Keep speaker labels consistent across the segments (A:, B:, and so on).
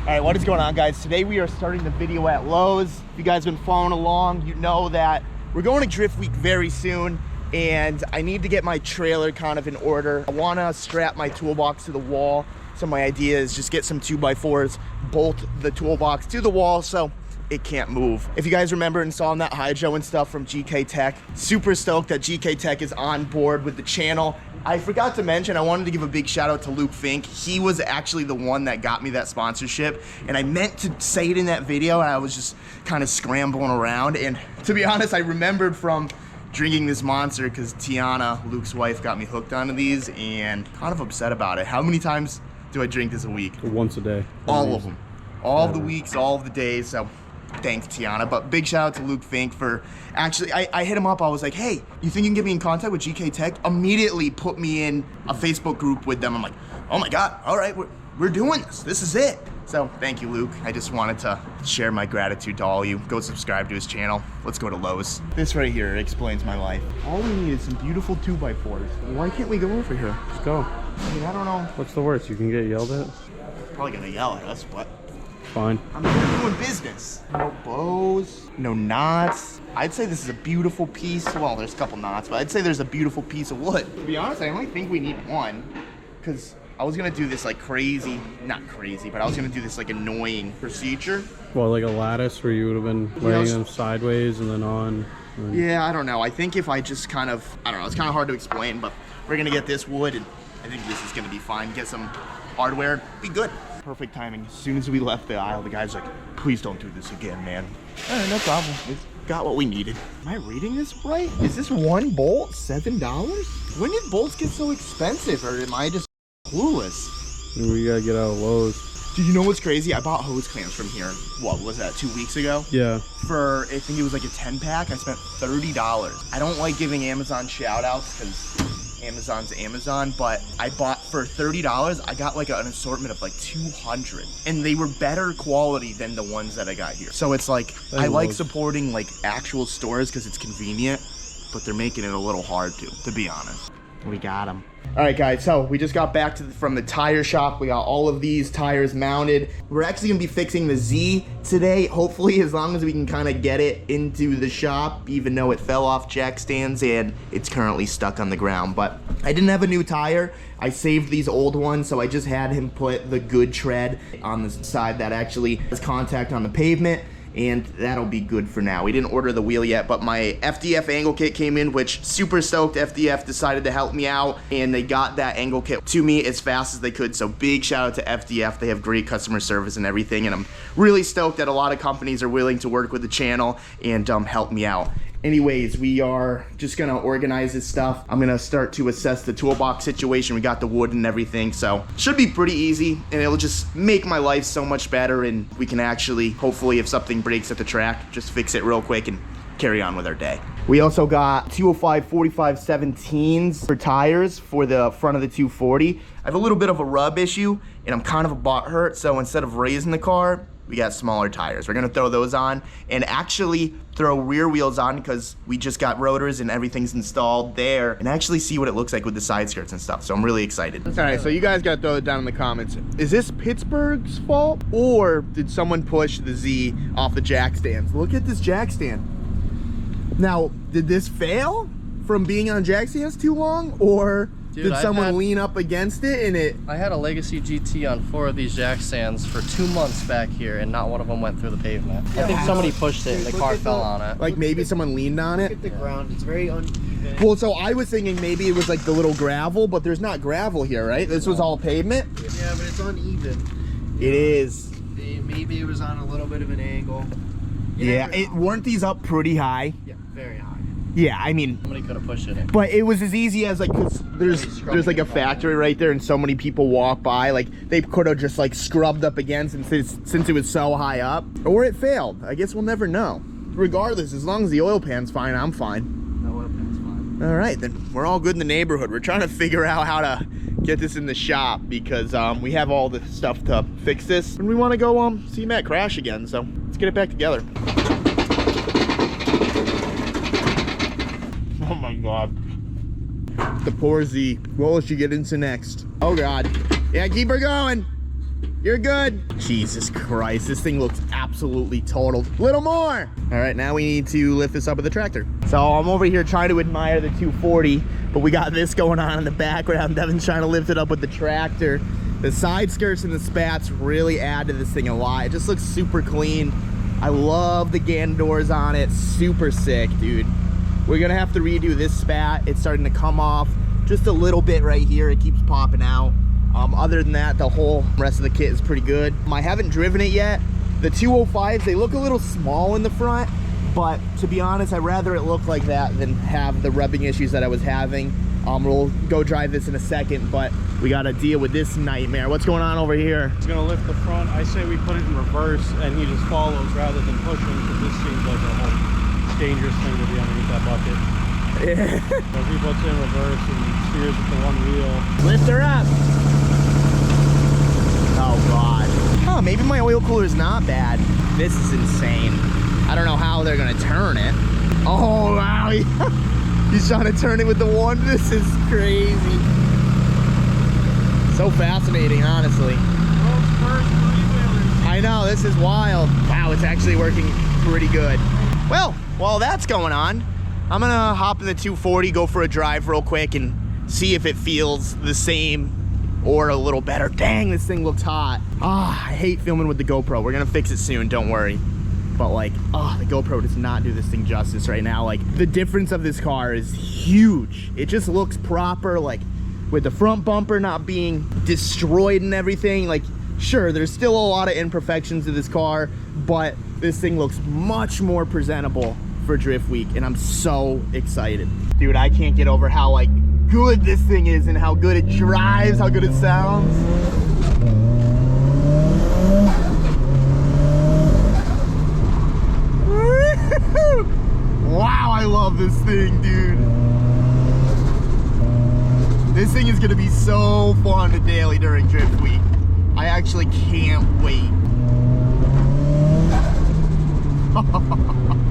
A: All right, what is going on, guys? Today we are starting the video at Lowe's. If you guys have been following along, you know that we're going to Drift Week very soon, and I need to get my trailer kind of in order. I want to strap my toolbox to the wall. So my idea is just get some 2x4s, bolt the toolbox to the wall so it can't move. If you guys remember installing that hydro and stuff from GK Tech, super stoked that GK Tech is on board with the channel. I forgot to mention, I wanted to give a big shout out to Luke Fink. He was actually the one that got me that sponsorship, and I meant to say it in that video, and I was just kind of scrambling around. And to be honest, I remembered from drinking this monster because Tiana, Luke's wife, got me hooked onto these, and kind of upset about it. How many times do I drink this a week?
B: Once a day.
A: All of them. All of the weeks, all of the days. So thanks, Tiana. But big shout out to Luke Fink for actually, I hit him up. I was like, hey, you think you can get me in contact with GK Tech? Immediately put me in a Facebook group with them. I'm like, oh my God, all right, we're doing this. This is it. So thank you, Luke. I just wanted to share my gratitude to all you. Go subscribe to his channel. Let's go to Lowe's. This right here explains my life. All we need is some beautiful 2x4s. Why can't we go over here?
B: Let's go.
A: I mean, I don't know.
B: What's the worst? You can get yelled at?
A: Probably gonna yell at us, but
B: Fine.
A: I'm here doing business. No bows, no knots. I'd say this is a beautiful piece. Well, there's a couple knots, but I'd say there's a beautiful piece of wood. To be honest, I only think we need one, because I was gonna do this like crazy, not crazy, but I was gonna do this like annoying procedure.
B: Well, like a lattice where you would have been laying them sideways and then on. And
A: yeah, I don't know. I think if I just kind of, I don't know, it's kind of hard to explain, but we're gonna get this wood, and I think this is gonna be fine. Get some hardware, be good. Perfect timing. As soon as we left the aisle, the guy's like, please don't do this again, man. All right, no problem. We got what we needed. Am I reading this right? Is this one bolt $7? When did bolts get so expensive, or am I just clueless?
B: we gotta get out of Lowe's.
A: Dude, you know what's crazy? I bought hose clamps from here, what was that, 2 weeks ago?
B: Yeah.
A: For, I think it was like a 10-pack, I spent $30. I don't like giving Amazon shout-outs because Amazon's Amazon, but I bought for $30. I got like an assortment of like 200, and they were better quality than the ones that I got here. So it's like, I like supporting like actual stores because it's convenient, but they're making it a little hard to be honest. We got them. All right, guys, so we just got back from the tire shop. We got all of these tires mounted. We're actually gonna be fixing the Z today, hopefully, as long as we can kind of get it into the shop, even though it fell off jack stands and it's currently stuck on the ground. But I didn't have a new tire. I saved these old ones, so I just had him put the good tread on the side that actually has contact on the pavement, and that'll be good for now. We didn't order the wheel yet, but my FDF angle kit came in, which super stoked. FDF decided to help me out, and they got that angle kit to me as fast as they could. So big shout out to FDF. They have great customer service and everything, and I'm really stoked that a lot of companies are willing to work with the channel and help me out. Anyways, we are just gonna organize this stuff. I'm gonna start to assess the toolbox situation. We got the wood and everything, so should be pretty easy, and it'll just make my life so much better, and we can actually, hopefully, if something breaks at the track, just fix it real quick and carry on with our day. We also got 205 45 17s for tires for the front of the 240. I have a little bit of a rub issue, and I'm kind of a butt hurt, so instead of raising the car, we got smaller tires. We're gonna throw those on and actually throw rear wheels on because we just got rotors and everything's installed there, and actually see what it looks like with the side skirts and stuff. So I'm really excited. All right, so you guys gotta throw it down in the comments. Is this Pittsburgh's fault, or did someone push the Z off the jack stands? Look at this jack stand. Now, did this fail from being on jack stands too long, or did someone lean up against it and it...
C: I had a Legacy GT on 4 of these jack stands for 2 months back here, and not one of them went through the pavement. I think somebody pushed it and the car fell on it.
A: Like maybe someone leaned on it?
D: Look at the ground, it's very uneven.
A: Well, so I was thinking maybe it was like the little gravel, but there's not gravel here, right? This was all pavement?
D: Yeah, but it's uneven.
A: It is.
D: Maybe it was on a little bit of an angle.
A: Yeah, weren't these up pretty high?
D: Yeah, very high.
A: Yeah, I mean,
C: Somebody could have pushed it in.
A: but it was as easy as like, 'cause there's like a factory right there, and so many people walk by, like they could have just like scrubbed up against, and since it was so high up, or it failed. I guess we'll never know. Regardless, as long as the oil pan's fine, I'm fine.
D: The oil pan's fine.
A: All right, then we're all good in the neighborhood. We're trying to figure out how to get this in the shop because we have all the stuff to fix this, and we want to go see Matt crash again. So let's get it back together. Oh my God. The poor Z. What will she get into next? Oh God. Yeah, keep her going. You're good. Jesus Christ, this thing looks absolutely totaled. Little more. All right, now we need to lift this up with the tractor. So I'm over here trying to admire the 240, but we got this going on in the background. Devin's trying to lift it up with the tractor. The side skirts and the spats really add to this thing a lot. It just looks super clean. I love the gander doors on it. Super sick, dude. We're gonna have to redo this spat. It's starting to come off just a little bit right here. It keeps popping out. Other than that, the whole rest of the kit is pretty good. I haven't driven it yet. The 205s, they look a little small in the front, but to be honest, I'd rather it look like that than have the rubbing issues that I was having. We'll go drive this in a second, but we got to deal with this nightmare. What's going on over here?
B: It's gonna lift the front. I say we put it in reverse and he just follows rather than pushing, because this seems like a whole dangerous thing to be underneath that bucket.
A: Yeah.
B: So if he puts it in reverse and steers with the one wheel.
A: Lift her up. Oh God. Huh, maybe my oil cooler is not bad. This is insane. I don't know how they're gonna turn it. Oh wow, he's trying to turn it with the one. This is crazy. So fascinating, honestly. I know, this is wild. Wow, it's actually working pretty good. Well, while that's going on, I'm gonna hop in the 240, go for a drive real quick and see if it feels the same or a little better. Dang, this thing looks hot. Ah, I hate filming with the GoPro. We're gonna fix it soon, don't worry. But like, oh, the GoPro does not do this thing justice right now. Like, the difference of this car is huge. It just looks proper, like with the front bumper not being destroyed and everything. Like, sure, there's still a lot of imperfections to this car, but this thing looks much more presentable for Drift Week, and I'm so excited. Dude, I can't get over how like good this thing is and how good it drives, how good it sounds. Wow, I love this thing, dude. This thing is gonna be so fun to daily during Drift Week. I actually can't wait.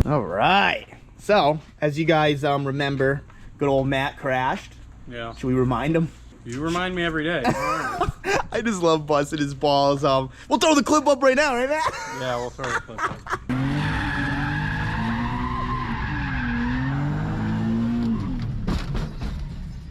A: All right. So, as you guys remember, good old Matt crashed.
B: Yeah.
A: Should we remind him?
B: You remind me every day.
A: I just love busting his balls. We'll throw the clip up right now, right, Matt?
B: Yeah, we'll throw the clip up.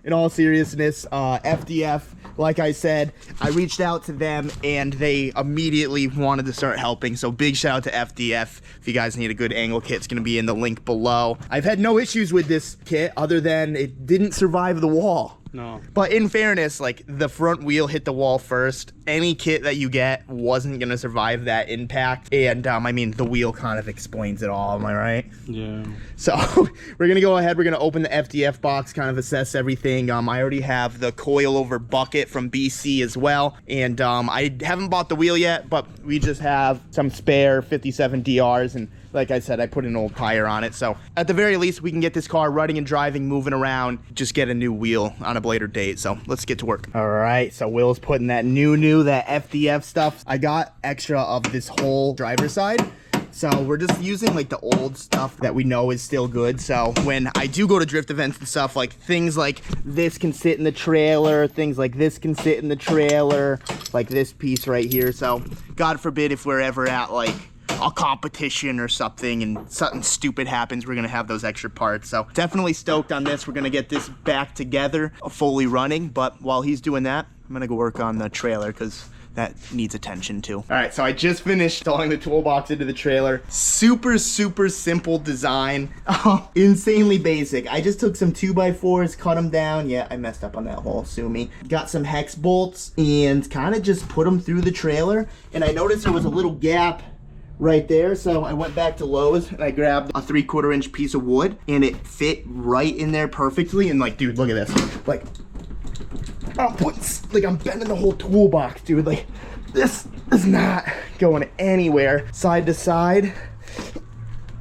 A: In all seriousness, FDF, like I said, I reached out to them and they immediately wanted to start helping. So big shout out to FDF. If you guys need a good angle kit, it's going to be in the link below. I've had no issues with this kit other than it didn't survive the wall.
B: No.
A: But in fairness, like the front wheel hit the wall first. Any kit that you get wasn't going to survive that impact. And I mean, the wheel kind of explains it all. Am I right?
B: Yeah.
A: So we're going to go ahead. We're going to open the FDF box, kind of assess everything. I already have the coilover bucket from BC as well. And I haven't bought the wheel yet, but we just have some spare 57 DRs. And like I said, I put an old tire on it. So at the very least, we can get this car running and driving, moving around, just get a new wheel on a later date. So let's get to work. All right, so Will's putting that that FDF stuff. I got extra of this whole driver's side. So we're just using like the old stuff that we know is still good. So when I do go to drift events and stuff, like things like this can sit in the trailer, things like this can sit in the trailer, like this piece right here. So God forbid if we're ever at like a competition or something and something stupid happens, we're gonna have those extra parts. So definitely stoked on this. We're gonna get this back together, fully running. But while he's doing that, I'm gonna go work on the trailer because that needs attention too. All right, so I just finished installing the toolbox into the trailer. Super simple design. Insanely basic. I just took some 2x4s, cut them down. Yeah, I messed up on that hole, sue me. Got some hex bolts and kind of just put them through the trailer. And I noticed there was a little gap right there, so I went back to Lowe's and I grabbed a 3/4 inch piece of wood and it fit right in there perfectly. And like, dude, look at this. Like, I'm bending the whole toolbox, dude. Like, this is not going anywhere. Side to side.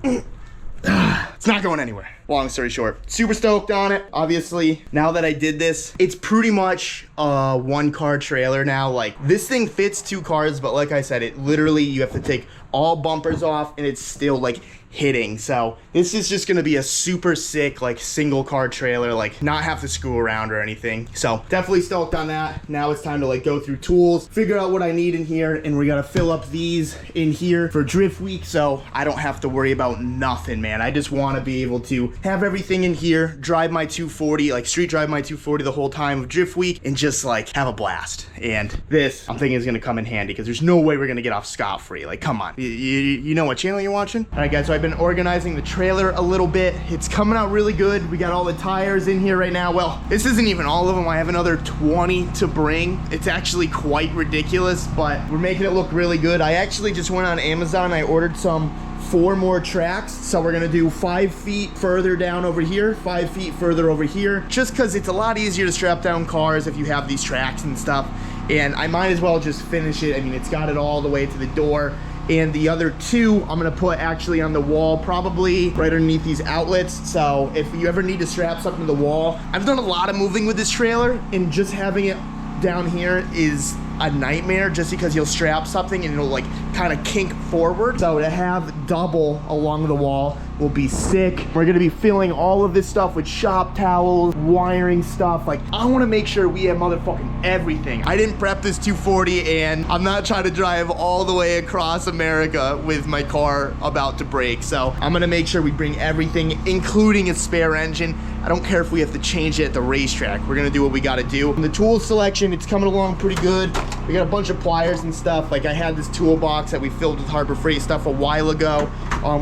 A: It's not going anywhere. Long story short, super stoked on it. Obviously, now that I did this, it's pretty much a 1-car trailer now. Like, this thing fits 2 cars, but like I said, it literally, you have to take all bumpers off and it's still like hitting. So this is just gonna be a super sick, like, single car trailer, like not have to screw around or anything. So definitely stoked on that. Now it's time to like go through tools, figure out what I need in here, and we gotta fill up these in here for drift week, so I don't have to worry about nothing, man. I just want to be able to have everything in here, drive my 240, like street drive my 240 the whole time of drift week, and just like have a blast. And this, I'm thinking, is gonna come in handy because there's no way we're gonna get off scot-free. Like, come on, you know what channel you're watching? All right, guys, so I've been organizing the trailer a little bit. It's coming out really good. We got all the tires in here right now. Well, this isn't even all of them. I have another 20 to bring. It's actually quite ridiculous, but we're making it look really good. I actually just went on Amazon. I ordered 4 more tracks, so we're gonna do 5 feet further down over here, 5 feet further over here, just because it's a lot easier to strap down cars if you have these tracks and stuff. And I might as well just finish it. I mean, it's got it all the way to the door. And the other 2 I'm gonna put actually on the wall, probably right underneath these outlets. So if you ever need to strap something to the wall, I've done a lot of moving with this trailer, and just having it down here is a nightmare, just because you'll strap something and it'll like kind of kink forward. So to have double along the wall will be sick. We're gonna be filling all of this stuff with shop towels, wiring stuff. Like, I wanna make sure we have motherfucking everything. I didn't prep this 240, and I'm not trying to drive all the way across America with my car about to break. So I'm gonna make sure we bring everything, including a spare engine. I don't care if we have to change it at the racetrack. We're gonna do what we gotta do. And the tool selection, it's coming along pretty good. We got a bunch of pliers and stuff. Like, I had this toolbox that we filled with Harbor Freight stuff a while ago.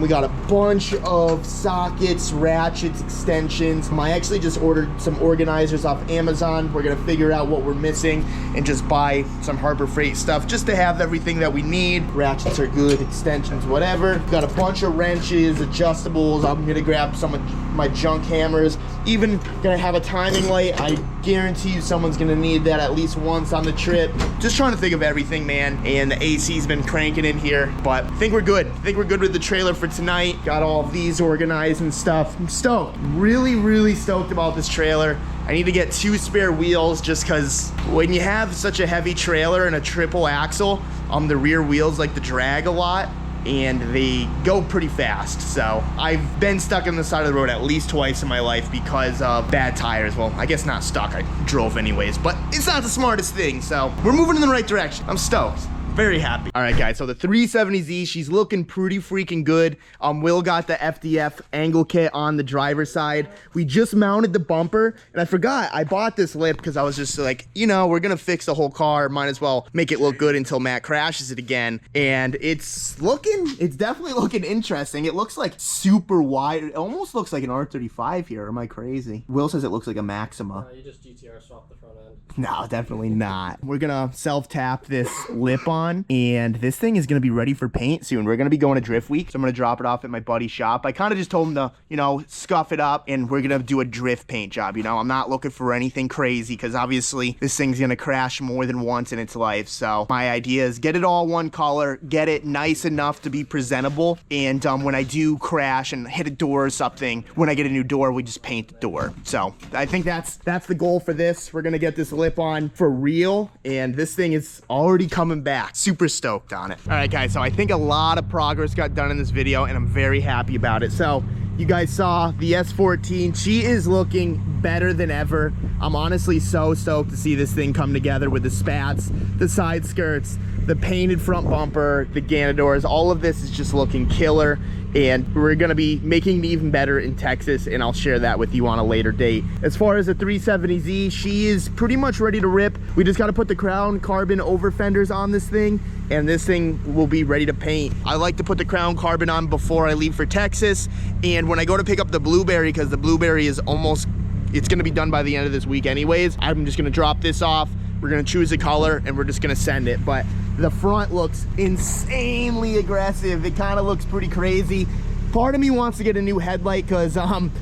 A: We got a bunch of sockets, ratchets, extensions. I actually just ordered some organizers off Amazon. We're gonna figure out what we're missing and just buy some Harbor Freight stuff just to have everything that we need. Ratchets are good, extensions, whatever. Got a bunch of wrenches, adjustables. I'm gonna grab some of my junk hammers. Even gonna have a timing light. I guarantee you someone's gonna need that at least once on the trip. Just trying to think of everything, man. And the AC's been cranking in here, but I think we're good. I think we're good with the trailer for tonight. Got all of these organized and stuff. I'm stoked. Really, really stoked about this trailer. I need to get 2 spare wheels, just because when you have such a heavy trailer and a triple axle, the rear wheels like to drag a lot, and they go pretty fast. So I've been stuck on the side of the road at least twice in my life because of bad tires. Well, I guess not stuck, I drove anyways, but it's not the smartest thing. So we're moving in the right direction. I'm stoked. Very happy. All right, guys, so the 370Z, she's looking pretty freaking good. Will got the FDF angle kit on the driver's side. We just mounted the bumper, and I forgot I bought this lip because I was just like, you know, we're gonna fix the whole car, might as well make it look good until Matt crashes it again. And it's definitely looking interesting. It looks like super wide. It almost looks like an R35 here. Am I crazy? Will says it looks like a Maxima.
C: You just GTR swapped the front end.
A: No, definitely not. We're gonna self-tap this lip on, and this thing is gonna be ready for paint soon. We're gonna be going to drift week, so I'm gonna drop it off at my buddy's shop. I kind of just told him to, you know, scuff it up, and we're gonna do a drift paint job. You know, I'm not looking for anything crazy, because obviously this thing's gonna crash more than once in its life. So my idea is get it all one color, get it nice enough to be presentable, and when I do crash and hit a door or something, when I get a new door, we just paint the door. So I think that's the goal for this. We're gonna get this lip on for real, and this thing is already coming back. Super stoked on it. All right, guys, so I think a lot of progress got done in this video, and I'm very happy about it. So you guys saw the S14. She is looking better than ever. I'm honestly so stoked to see this thing come together with the spats, the side skirts, the painted front bumper, the Ganadors. All of this is just looking killer, and we're gonna be making it even better in Texas, and I'll share that with you on a later date. As far as the 370Z, she is pretty much ready to rip. We just gotta put the Crown Carbon over fenders on this thing, and this thing will be ready to paint. I like to put the Crown Carbon on before I leave for Texas, and when I go to pick up the Blueberry, because the Blueberry is it's gonna be done by the end of this week anyways, I'm just gonna drop this off. We're gonna choose a color, and we're just gonna send it. But the front looks insanely aggressive. It kind of looks pretty crazy. Part of me wants to get a new headlight, because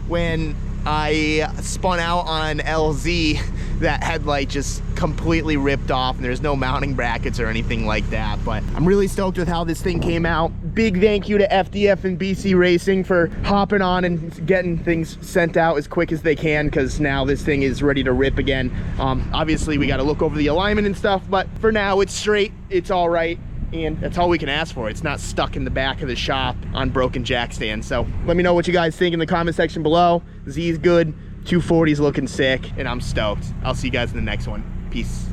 A: when I spun out on LZ, that headlight just completely ripped off, and there's no mounting brackets or anything like that. But I'm really stoked with how this thing came out. Big thank you to FDF and BC Racing for hopping on and getting things sent out as quick as they can, because now this thing is ready to rip again. Obviously we got to look over the alignment and stuff, but for now it's straight, it's all right. and that's all we can ask for. It's not stuck in the back of the shop on broken jack stands. So let me know what you guys think in the comment section below. Z's good, 240's looking sick, and I'm stoked. I'll see you guys in the next one. Peace.